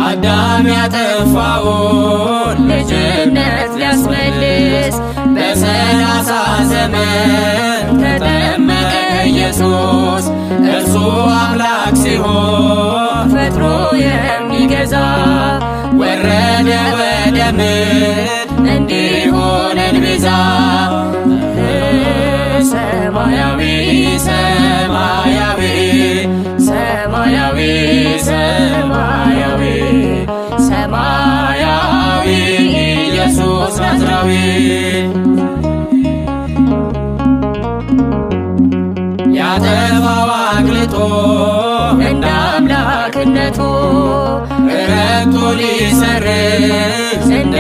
አዳም ያጠፋውን ልጅነት ሊያስመልስ በ30 ዘመን ተጠመቀ ኢየሱስ። እርሱ አምላክ ሲሆን ፈጥሮ የሚገዛ ወረደ ወደ ምድር እንዲሆነን ቤዛ። ሰማያዊ ሰማያዊ ሰማያዊ ሰማያዊ ሰማያዊ ኢየሱስ ናዝራዊ ያጠፋው አቅልጦ እንደ አምላክነቱ ረድቶ ሊሰርዝ እንደ